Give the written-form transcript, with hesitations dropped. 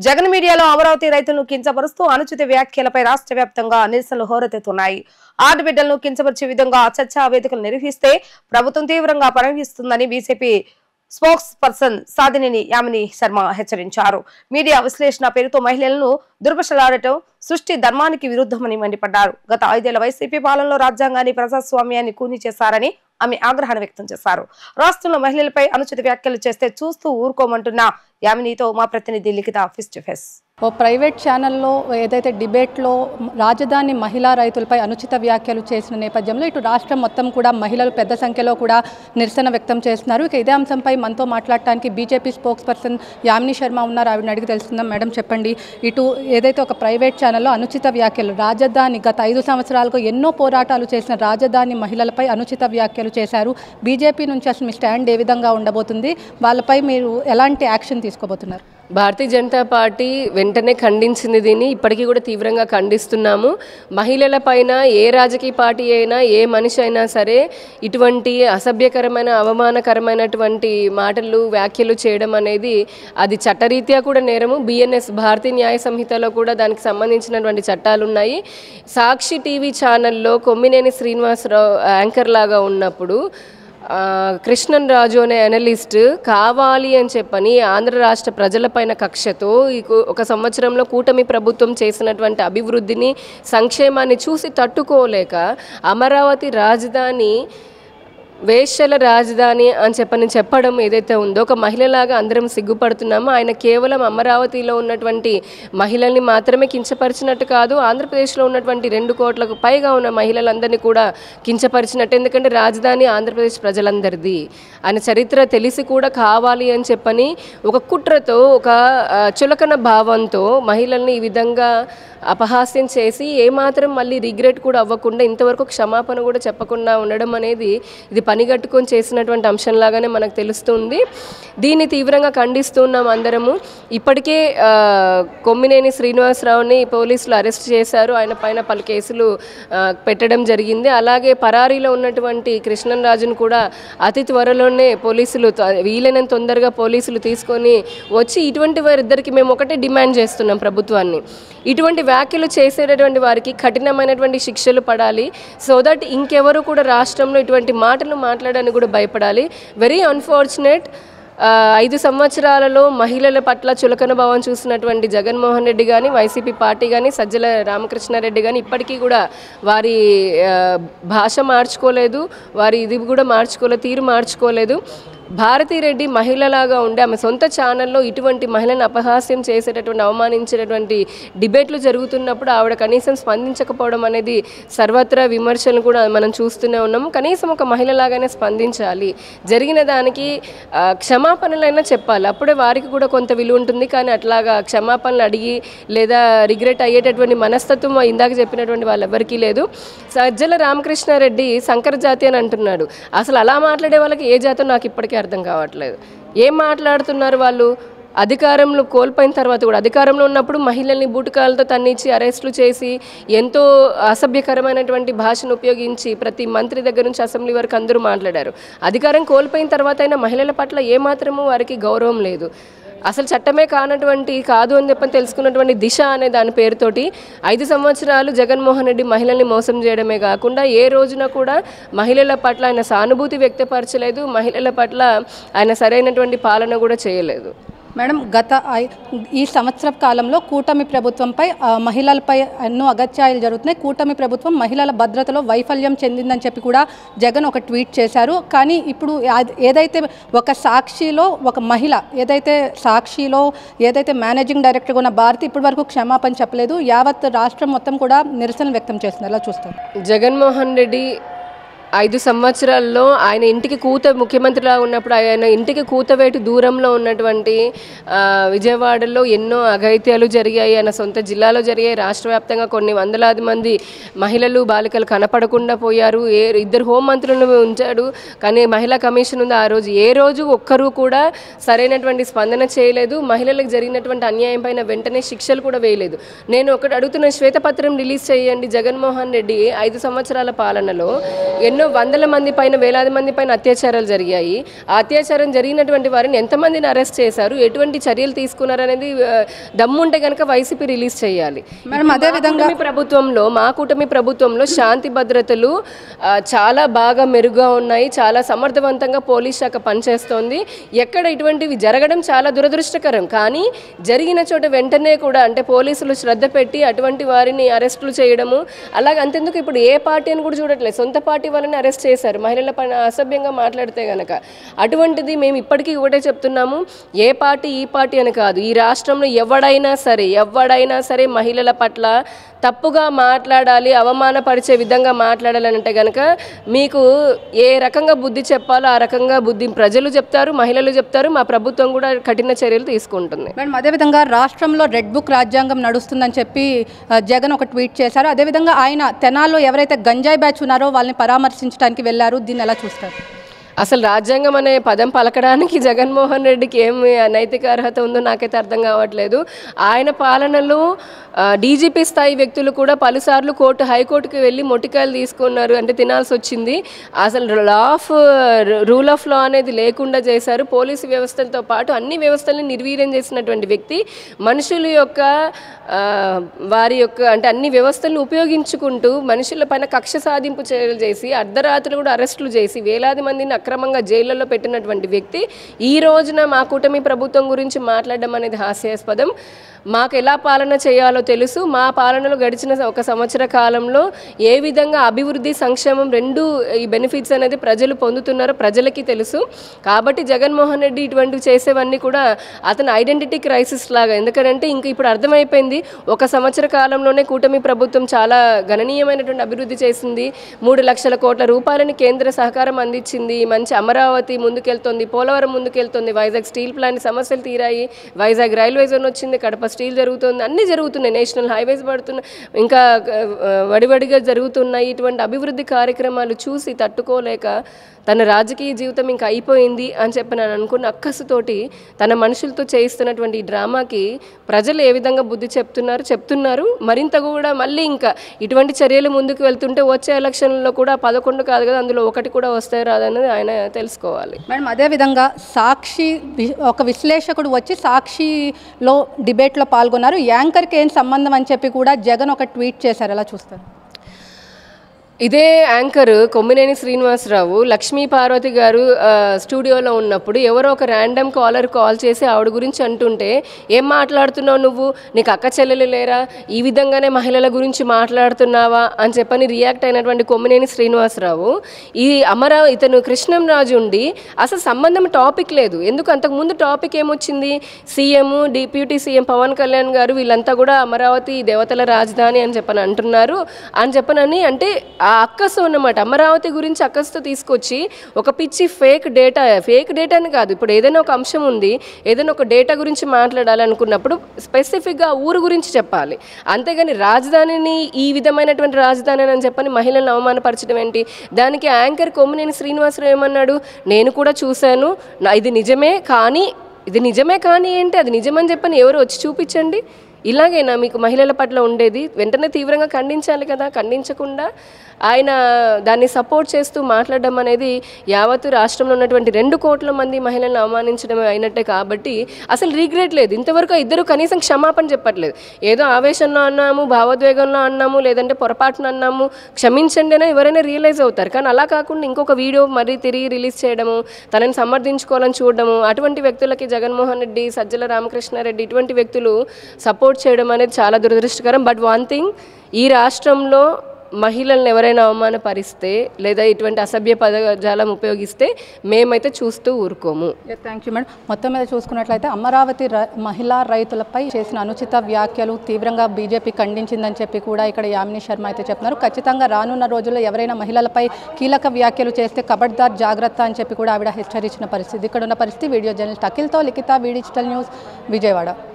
జగన్ మీడియాలో అమరావతి రైతులను కించపరుస్తూ అనుచిత వ్యాఖ్యలపై రాష్ట్ర వ్యాప్తంగా నిరసనలు హోరెత్తుతున్నాయి. ఆడబిడ్డలను కించపరిచే విధంగా చర్చా వేదికలు నిర్వహిస్తే ప్రభుత్వం తీవ్రంగా పరిగణిస్తుందని BJP spokesperson Sadhineni Yamini Sharma హెచ్చరించారు. మీడియా విశ్లేషణ పేరుతో మహిళలను దుర్భషలాడటం సృష్టి ధర్మానికి విరుద్ధమని మండిపడ్డారు. గత 5 ఏళ్ల వైసీపీ పాలనలో రాజ్యాంగాన్ని ప్రజాస్వామ్యాన్ని కూని చేశారని ఆమె ఆగ్రహాన్ని వ్యక్తం చేశారు. రాష్ట్రంలో మహిళలపై అనుచిత వ్యాఖ్యలు చేస్తే చూస్తూ ఊరుకోమంటున్న యామినితో మా ప్రతినిధి లిఖిత ఫేస్ టు ఫేస్. ఓ ప్రైవేట్ ఛానల్లో ఏదైతే డిబేట్లో రాజధాని మహిళా రైతులపై అనుచిత వ్యాఖ్యలు చేసిన నేపథ్యంలో ఇటు రాష్ట్రం మొత్తం కూడా మహిళలు పెద్ద సంఖ్యలో కూడా నిరసన వ్యక్తం చేస్తున్నారు. ఇక ఇదే అంశంపై మనతో మాట్లాడటానికి BJP spokes person Yamini Sharma ఉన్నారు. ఆవిడని అడిగి తెలుసుకుందాం. మేడం చెప్పండి, ఇటు ఏదైతే ఒక ప్రైవేట్ ఛానల్లో అనుచిత వ్యాఖ్యలు రాజధాని గత 5 సంవత్సరాలకు ఎన్నో పోరాటాలు చేసిన రాజధాని మహిళలపై అనుచిత వ్యాఖ్యలు చేశారు. బీజేపీ నుంచి అసలు మీ స్టాండ్ ఏ విధంగా ఉండబోతుంది? వాళ్ళపై మీరు ఎలాంటి యాక్షన్ తీసుకోబోతున్నారు? భారతీయ జనతా పార్టీ వెంటనే ఖండించింది. దీన్ని ఇప్పటికీ కూడా తీవ్రంగా ఖండిస్తున్నాము. మహిళల పైన ఏ రాజకీయ పార్టీ అయినా ఏ మనిషి అయినా సరే ఇటువంటి అసభ్యకరమైన అవమానకరమైనటువంటి మాటలు వ్యాఖ్యలు చేయడం అనేది అది చట్టరీత్యా కూడా నేరము. బిఎన్ఎస్ భారతీయ న్యాయ సంహితలో కూడా దానికి సంబంధించినటువంటి చట్టాలు ఉన్నాయి. సాక్షి టీవీ ఛానల్లో కొమ్మినేని శ్రీనివాసరావు యాంకర్ లాగా ఉన్నప్పుడు కృష్ణన్ రాజు అనే అనలిస్ట్ కావాలి అని చెప్పని ఆంధ్ర రాష్ట్ర ప్రజలపైన కక్షతో ఒక సంవత్సరంలో కూటమి ప్రభుత్వం చేసినటువంటి అభివృద్ధిని సంక్షేమాన్ని చూసి తట్టుకోలేక అమరావతి రాజధాని వేశ్యల రాజధాని అని చెప్పడం ఏదైతే ఉందో ఒక మహిళలాగా అందరం సిగ్గుపడుతున్నామో. ఆయన కేవలం అమరావతిలో ఉన్నటువంటి మహిళల్ని మాత్రమే కించపరిచినట్టు కాదు, ఆంధ్రప్రదేశ్లో ఉన్నటువంటి 2 కోట్లకు పైగా ఉన్న మహిళలందరినీ కూడా కించపరిచినట్టు. ఎందుకంటే రాజధాని ఆంధ్రప్రదేశ్ ప్రజలందరిది ఆయన చరిత్ర తెలిసి కూడా కావాలి అని చెప్పని ఒక కుట్రతో ఒక చులకన భావంతో మహిళల్ని ఈ విధంగా అపహాస్యం చేసి ఏమాత్రం మళ్ళీ రిగ్రెట్ కూడా అవ్వకుండా ఇంతవరకు క్షమాపణ కూడా చెప్పకుండా ఉండడం అనేది ఇది పనిగట్టుకొని చేసినటువంటి అంశంలాగానే మనకు తెలుస్తుంది. దీన్ని తీవ్రంగా ఖండిస్తున్నాం అందరము. ఇప్పటికే కొమ్మినేని శ్రీనివాసరావుని పోలీసులు అరెస్ట్ చేశారు. ఆయన పైన పలు కేసులు పెట్టడం జరిగింది. అలాగే పరారీలో ఉన్నటువంటి కృష్ణన్ రాజును కూడా అతి త్వరలోనే పోలీసులు వీలైనంత తొందరగా పోలీసులు తీసుకొని వచ్చి ఇటువంటి వారిద్దరికి మేము ఒకటే డిమాండ్ చేస్తున్నాం ప్రభుత్వాన్ని, ఇటువంటి వ్యాఖ్యలు చేసేటటువంటి వారికి కఠినమైనటువంటి శిక్షలు పడాలి. సో దట్ ఇంకెవరు కూడా రాష్ట్రంలో ఇటువంటి మాటలు మాట్లాడడానికి కూడా భయపడాలి. వెరీ అన్ఫార్చునేట్ 5 సంవత్సరాలలో మహిళల పట్ల చులకన భావం చూసినటువంటి జగన్మోహన్ రెడ్డి కానీ వైసీపీ పార్టీ కానీ సజ్జల రామకృష్ణారెడ్డి కానీ ఇప్పటికీ కూడా వారి భాష మార్చుకోలేదు, వారి ఇది కూడా మార్చుకోలేదు, తీరు మార్చుకోలేదు. భారతీరెడ్డి మహిళలాగా ఉండి ఆమె సొంత ఛానల్లో ఇటువంటి మహిళలను అపహాస్యం చేసేటటువంటి అవమానించేటటువంటి డిబేట్లు జరుగుతున్నప్పుడు ఆవిడ కనీసం స్పందించకపోవడం అనేది సర్వత్రా విమర్శలు కూడా మనం చూస్తూనే ఉన్నాము. కనీసం ఒక మహిళలాగానే స్పందించాలి, జరిగిన దానికి క్షమాపణలైనా చెప్పాలి, అప్పుడే వారికి కూడా కొంత విలువ ఉంటుంది. కానీ అట్లాగా క్షమాపణలు అడిగి లేదా రిగ్రెట్ అయ్యేటటువంటి మనస్తత్వం ఇందాక చెప్పినటువంటి వాళ్ళెవరికీ లేదు. సజ్జల రామకృష్ణారెడ్డి సంకర జాతి అని అంటున్నాడు. అసలు అలా మాట్లాడే వాళ్ళకి ఏ జాతో నాకు ఇప్పటికీ అర్థం కావట్లేదు. ఏం మాట్లాడుతున్నారు వాళ్ళు? అధికారంలో కోల్పోయిన తర్వాత కూడా అధికారంలో ఉన్నప్పుడు మహిళల్ని బూటకాలతో తన్నించి అరెస్టులు చేసి ఎంతో అసభ్యకరమైనటువంటి భాషను ఉపయోగించి ప్రతి మంత్రి దగ్గర నుంచి అసెంబ్లీ వరకు అందరూ మాట్లాడారు. అధికారం కోల్పోయిన తర్వాత అయినా మహిళల పట్ల ఏమాత్రమూ వారికి గౌరవం లేదు. అసలు చట్టమే కాదు అని చెప్పని తెలుసుకున్నటువంటి దిశ అనే దాని పేరుతోటి 5 సంవత్సరాలు జగన్మోహన్ రెడ్డి మహిళల్ని మోసం చేయడమే కాకుండా ఏ రోజున కూడా మహిళల పట్ల ఆయన సానుభూతి వ్యక్తపరచలేదు, మహిళల పట్ల ఆయన సరైనటువంటి పాలన కూడా చేయలేదు. మేడం, ఈ సంవత్సర కాలంలో కూటమి ప్రభుత్వంపై మహిళలపై ఎన్నో అగత్యాలు జరుగుతున్నాయి. కూటమి ప్రభుత్వం మహిళల భద్రతలో వైఫల్యం చెందిందని చెప్పి కూడా జగన్ ఒక ట్వీట్ చేశారు. కానీ ఇప్పుడు ఏదైతే ఒక సాక్షిలో ఒక మహిళ ఏదైతే మేనేజింగ్ డైరెక్టర్గా ఉన్న భారతి ఇప్పటి వరకు క్షమాపణ చెప్పలేదు. యావత్ రాష్ట్రం మొత్తం కూడా నిరసన వ్యక్తం చేస్తున్నారు. ఎలా చూస్తారు? జగన్మోహన్ రెడ్డి 5 సంవత్సరాల్లో ఆయన ఇంటికి ముఖ్యమంత్రిలా ఉన్నప్పుడు ఆయన ఇంటికి కూతవేటు దూరంలో ఉన్నటువంటి విజయవాడలో ఎన్నో అఘాయిత్యాలు జరిగాయి. ఆయన సొంత జిల్లాలో జరిగాయి. రాష్ట్ర వ్యాప్తంగా కొన్ని వందలాది మంది మహిళలు బాలికలు కనపడకుండా పోయారు. 2 హోంమంత్రులను ఉంచాడు. కానీ మహిళా కమిషన్ ఉంది. ఆ రోజు ఏ రోజు ఒక్కరూ కూడా సరైనటువంటి స్పందన చేయలేదు. మహిళలకు జరిగినటువంటి అన్యాయం పైన వెంటనే శిక్షలు కూడా వేయలేదు. నేను ఒకటి అడుగుతున్న, శ్వేతపత్రం రిలీజ్ చేయండి. జగన్మోహన్ రెడ్డి 5 సంవత్సరాల పాలనలో ఎన్నో వందల మంది పైన, వేలాది మంది పైన అత్యాచారాలు జరిగాయి. ఆ అత్యాచారం జరిగినటువంటి వారిని ఎంతమందిని అరెస్ట్ చేశారు, ఎటువంటి చర్యలు తీసుకున్నారు అనేది దమ్ముంటే కనుక వైసీపీ రిలీజ్ చేయాలి. మేడం అదేవిధంగా మా కూటమి ప్రభుత్వంలో శాంతి భద్రతలు చాలా బాగా మెరుగ్గా ఉన్నాయి. చాలా సమర్థవంతంగా పోలీస్ శాఖ పనిచేస్తోంది. ఎక్కడ ఇటువంటివి జరగడం చాలా దురదృష్టకరం. కానీ జరిగిన చోట వెంటనే కూడా అంటే పోలీసులు శ్రద్ధ పెట్టి అటువంటి వారిని అరెస్టులు చేయడము, అలాగే అంతెందుకు ఇప్పుడు ఏ పార్టీ అని కూడా చూడట్లేదు, సొంత పార్టీ వాళ్ళని అరెస్ట్ చేశారు మహిళల పైన అసభ్యంగా మాట్లాడితే గనక. అటువంటిది మేము ఇప్పటికీ ఒకటే చెప్తున్నాము, ఏ పార్టీ ఈ పార్టీ అని కాదు, ఈ రాష్ట్రంలో ఎవడైనా సరే మహిళల పట్ల తప్పుగా మాట్లాడాలి, అవమానపరిచే విధంగా మాట్లాడాలి అంటే కనుక మీకు ఏ రకంగా బుద్ధి చెప్పాలో ఆ రకంగా బుద్ధి ప్రజలు చెప్తారు, మహిళలు చెప్తారు, మా ప్రభుత్వం కూడా కఠిన చర్యలు తీసుకుంటుంది. మేడం అదేవిధంగా రాష్ట్రంలో రెడ్ బుక్ రాజ్యాంగం నడుస్తుందని చెప్పి జగన్ ఒక ట్వీట్ చేశారు. అదేవిధంగా ఆయన తెనాల్లో ఎవరైతే గంజాయి బ్యాచ్ ఉన్నారో వాళ్ళని పరామర్శించడానికి వెళ్ళారు. దీన్ని ఎలా చూస్తారు? అసలు రాజ్యాంగం అనే పదం పలకడానికి జగన్మోహన్ రెడ్డికి ఏమి నైతిక అర్హత ఉందో నాకైతే అర్థం కావట్లేదు. ఆయన పాలనలో డీజీపీ స్థాయి వ్యక్తులు కూడా పలుసార్లు హైకోర్టుకి వెళ్ళి మొట్టికాయలు తీసుకున్నారు, అంటే తినాల్సి వచ్చింది. అసలు రూల్ ఆఫ్ లా అనేది లేకుండా చేశారు. పోలీసు వ్యవస్థలతో పాటు అన్ని వ్యవస్థల్ని నిర్వీర్యం చేసినటువంటి వ్యక్తి మనుషుల యొక్క వారి యొక్క అంటే అన్ని వ్యవస్థలను ఉపయోగించుకుంటూ మనుషుల పైన కక్ష సాధింపు చర్యలు చేసి అర్ధరాత్రులు కూడా అరెస్టులు చేసి వేలాది మందిని అక్రమంగా జైళ్లలో పెట్టినటువంటి వ్యక్తి ఈ రోజున మా కూటమి ప్రభుత్వం గురించి మాట్లాడడం అనేది హాస్యాస్పదం. మాకు ఎలా పాలన చేయాలో తెలుసు. మా పాలనలో గడిచిన 1 సంవత్సర కాలంలో ఏ విధంగా అభివృద్ధి, సంక్షేమం రెండు ఈ బెనిఫిట్స్ అనేది ప్రజలు పొందుతున్నారో ప్రజలకి తెలుసు. కాబట్టి జగన్మోహన్ రెడ్డి ఇటువంటివి చేసేవన్నీ కూడా అతని ఐడెంటిటీ క్రైసిస్ లాగా. ఎందుకంటే ఇంక ఇప్పుడు అర్థమైపోయింది, 1 సంవత్సర కాలంలోనే కూటమి ప్రభుత్వం చాలా గణనీయమైనటువంటి అభివృద్ధి చేసింది. 3 లక్షల కోట్ల రూపాయలని కేంద్ర సహకారం అందించింది. మంచి అమరావతి ముందుకెళ్తుంది, పోలవరం ముందుకెళ్తుంది, వైజాగ్ స్టీల్ ప్లాంట్ సమస్యలు తీరాయి, వైజాగ్ రైల్వే జోన్ వచ్చింది, కడప స్టీల్ జరుగుతుంది, అన్నీ జరుగుతున్నాయి, నేషనల్ హైవేస్ పడుతున్నాయి, ఇంకా వడివడిగా జరుగుతున్నాయి. ఇటువంటి అభివృద్ధి కార్యక్రమాలు చూసి తట్టుకోలేక తన రాజకీయ జీవితం ఇంకా అయిపోయింది అని చెప్పి నేను అనుకున్న అక్కసుతోటి తన మనుషులతో చేయిస్తున్నటువంటి ఈ డ్రామాకి ప్రజలు ఏ విధంగా బుద్ధి చెప్తున్నారు. మరింత కూడా మళ్ళీ ఇంకా ఇటువంటి చర్యలు ముందుకు వెళ్తుంటే వచ్చే ఎలక్షన్లో కూడా 11 కాదు కదా, అందులో 1 కూడా వస్తాయి రాదన్నది ఆయన తెలుసుకోవాలి. మేడం అదేవిధంగా సాక్షి ఒక విశ్లేషకుడు వచ్చి సాక్షిలో డిబేట్లో పాల్గొన్నారు. యాంకర్కి ఏం సంబంధం అని చెప్పి కూడా జగన్ ఒక ట్వీట్ చేశారు. ఎలా చూస్తారు? ఇదే యాంకర్ కొమ్మినేని శ్రీనివాసరావు లక్ష్మీ పార్వతి గారు స్టూడియోలో ఉన్నప్పుడు ఎవరో ఒక ర్యాండమ్ కాలర్ కాల్ చేసి ఆవిడ గురించి అంటుంటే, ఏం మాట్లాడుతున్నావు నువ్వు, నీకు అక్క చెల్లెలు లేరా, ఈ విధంగానే మహిళల గురించి మాట్లాడుతున్నావా అని చెప్పని రియాక్ట్ అయినటువంటి కొమ్మినేని శ్రీనివాసరావు ఇతను కృష్ణంరాజు ఉండి అసలు సంబంధం టాపిక్ లేదు. ఎందుకు అంతకుముందు టాపిక్ ఏమొచ్చింది, CM, deputy CM Pawan Kalyan గారు వీళ్ళంతా కూడా అమరావతి దేవతల రాజధాని అని చెప్పని అంటున్నారు అని చెప్పనని, అంటే ఆ అక్కసు అన్నమాట అమరావతి గురించి అక్కసుతో తీసుకొచ్చి ఒక పిచ్చి ఫేక్ డేటాని కాదు, ఇప్పుడు ఏదైనా ఒక అంశం ఉంది, ఏదైనా ఒక డేటా గురించి మాట్లాడాలనుకున్నప్పుడు స్పెసిఫిక్గా ఊరు గురించి చెప్పాలి. అంతేగాని రాజధానిని ఈ విధమైనటువంటి రాజధాని అని చెప్పని మహిళలను అవమానపరచడం ఏంటి? దానికి యాంకర్ కొమ్మినేని శ్రీనివాసరావు ఏమన్నాడు, నేను కూడా చూశాను, ఇది నిజమే కానీ ఏంటి, అది నిజమని చెప్పని ఎవరు వచ్చి చూపించండి. ఇలాగైనా మీకు మహిళల పట్ల ఉండేది? వెంటనే తీవ్రంగా ఖండించాలి కదా. ఖండించకుండా ఆయన దాన్ని సపోర్ట్ చేస్తూ మాట్లాడడం అనేది యావత్తు రాష్ట్రంలో ఉన్నటువంటి 2 కోట్ల మంది మహిళలను అవమానించడం అయినట్టే. కాబట్టి అసలు రిగ్రెట్ లేదు. ఇంతవరకు ఇద్దరు కనీసం క్షమాపణ చెప్పట్లేదు. ఏదో ఆవేశంలో అన్నాము, భావోద్వేగంలో అన్నాము, లేదంటే పొరపాటున అన్నాము, క్షమించండి అని ఎవరైనా రియలైజ్ అవుతారు. కానీ అలా కాకుండా ఇంకొక వీడియో మరీ తిరిగి రిలీజ్ చేయడము, తనని సమర్థించుకోవాలని చూడడము, అటువంటి వ్యక్తులకి జగన్మోహన్ రెడ్డి, సజ్జల రామకృష్ణారెడ్డి ఇటువంటి వ్యక్తులు సపోర్ట్ చేయడం అనేది చాలా దురదృష్టకరం. బట్ వన్ థింగ్, ఈ రాష్ట్రంలో మహిళలను ఎవరైనా అవమానపరిస్తే లేదా ఇటువంటి అసభ్య పదజాలం ఉపయోగిస్తే మేమైతే చూస్తూ ఊరుకోము. Thank you madam. మొత్తం మీద చూసుకున్నట్లయితే అమరావతి మహిళా రైతులపై చేసిన అనుచిత వ్యాఖ్యలు తీవ్రంగా బీజేపీ ఖండించిందని చెప్పి కూడా ఇక్కడ యామిని శర్మ అయితే చెప్తున్నారు. ఖచ్చితంగా రానున్న రోజుల్లో ఎవరైనా మహిళలపై కీలక వ్యాఖ్యలు చేస్తే కబడ్దార్ జాగ్రత్త అని చెప్పి కూడా ఆవిడ హెచ్చరించిన పరిస్థితి. ఇక్కడ ఉన్న పరిస్థితి. వీడియో జర్నలిస్ట్ అఖిల్తో లిఖిత, వి డిజిటల్ న్యూస్, విజయవాడ.